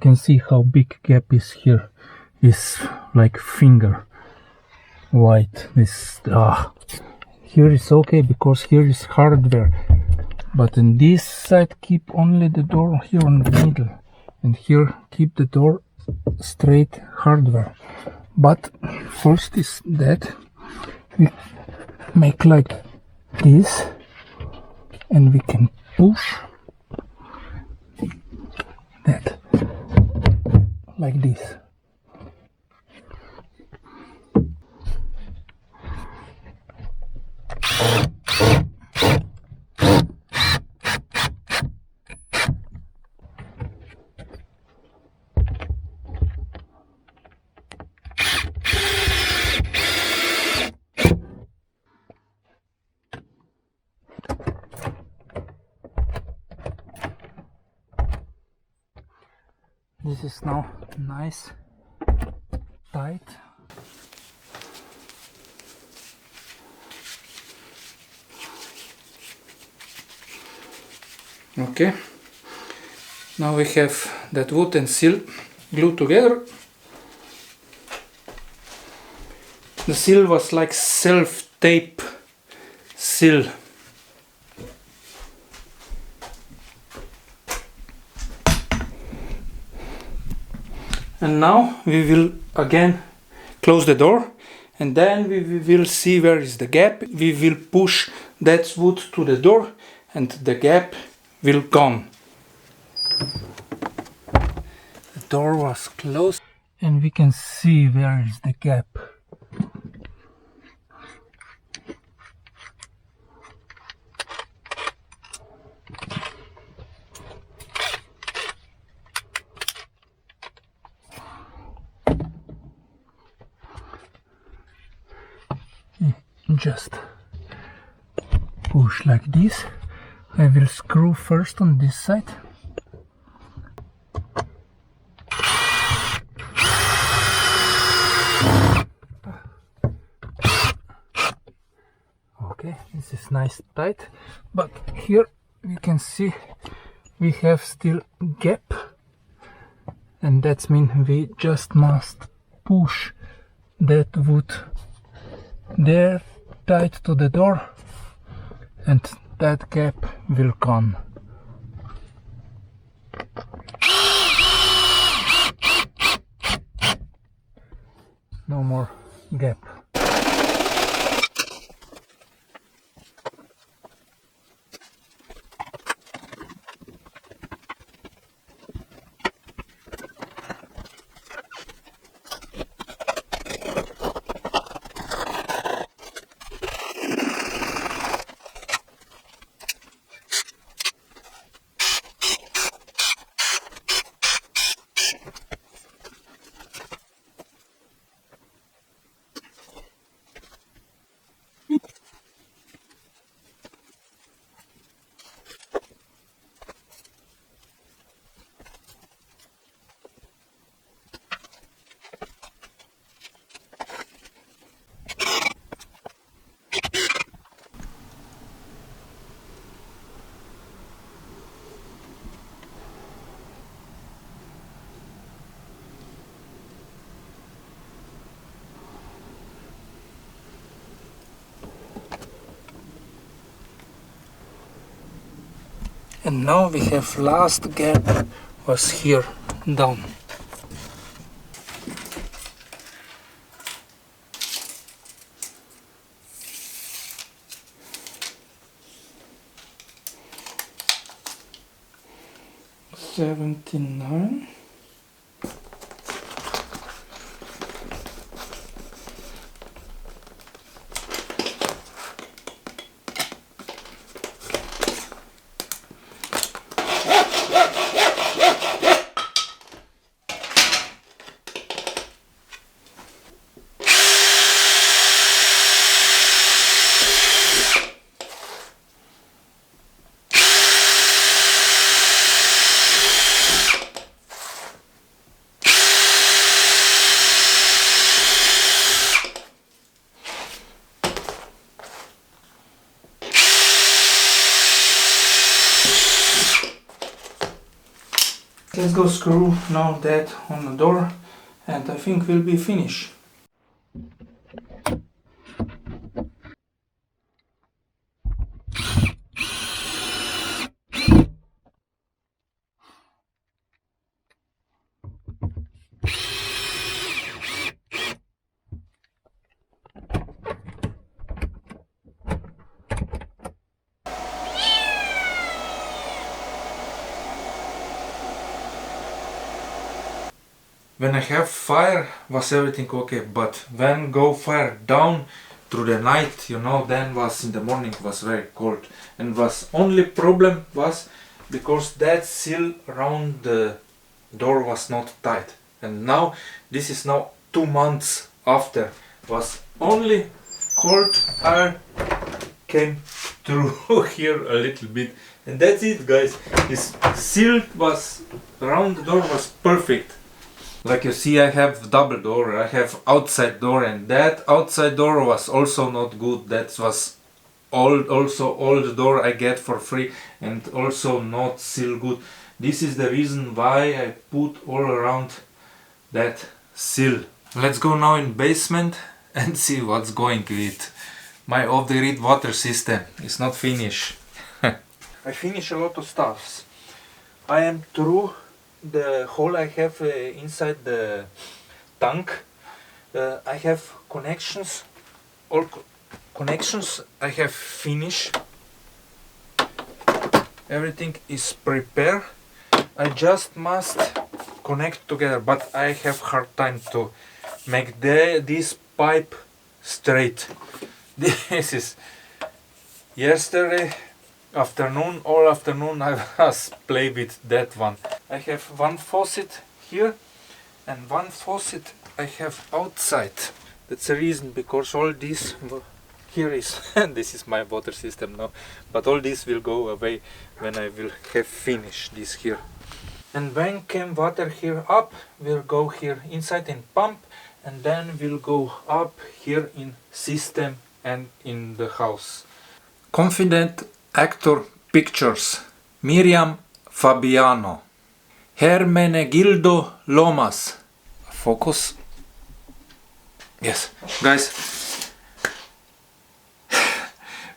can see how big gap is here. Is like finger wide. This here is okay because here is hardware, but in this side keep only the door here on the middle, and here keep the door straight hardware. But first is that we make like this, and we can push that like this. This is now nice, tight. Okay, now we have that wood and seal glued together. The seal was like self-tape seal. And now we will again close the door, and then we will see where is the gap. We will push that wood to the door and the gap will gone. The door was closed and we can see where is the gap. Just push like this. I will screw first on this side. Okay, this is nice tight, but here we can see we have still gap, and that means we just must push that wood there tight to the door, and that gap will come. No more gap. And now we have last gap was here down. $79. Let's go screw now that on the door, and I think we'll be finished. When I have fire was everything okay, but when go fire down through the night, you know, then was in the morning was very cold, and was only problem was because that seal around the door was not tight, and now this is now 2 months after, was only cold air came through here a little bit, and that's it, guys. This seal was around the door was perfect. Like you see, I have double door, I have outside door, and that outside door was also not good. That was also old door I get for free, and also not seal good. This is the reason why I put all around that seal. Let's go now in basement and see what's going with my off-the-grid water system. It's not finished. I finish a lot of stuffs. I am through the hole I have inside the tank. I have connections, all connections I have finished. Everything is prepared. I just must connect together, but I have hard time to make this pipe straight. This is yesterday afternoon, all afternoon I was play with that one. I have one faucet here and one faucet I have outside. That's the reason, because all this here is and this is my water system now, but all this will go away when I will have finished this here. And when came water here up, will go here inside in pump, and then will go up here in system and in the house. Confident Actor Pictures, Miriam Fabiano, Hermenegildo Lomas. Focus. Yes, guys.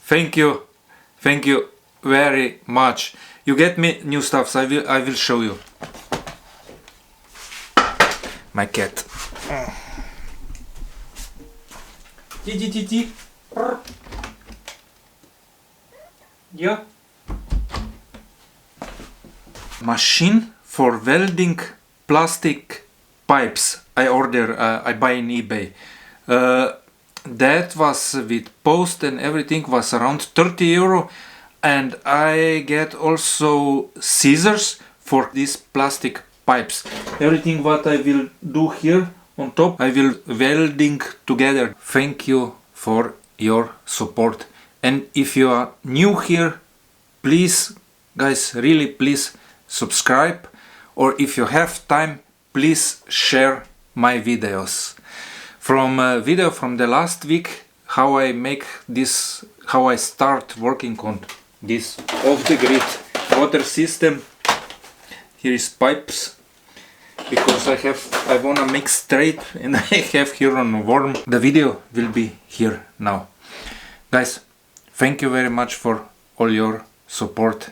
Thank you very much. You get me new stuffs. I will show you. My cat. Yeah. Machine for welding plastic pipes. I buy in eBay. That was with post and everything was around 30 euro, and I get also scissors for these plastic pipes. Everything what I will do here on top, I will welding together. Thank you for your support. And if you are new here, please, guys, really please subscribe, or if you have time, please share my videos. From a video from the last week, how I make this, how I start working on this off-the-grid water system. Here is pipes, because I wanna make straight, and I have here on warm. The video will be here now. Guys, thank you very much for all your support,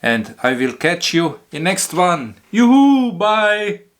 and I will catch you in next one. Yoo-hoo! Bye!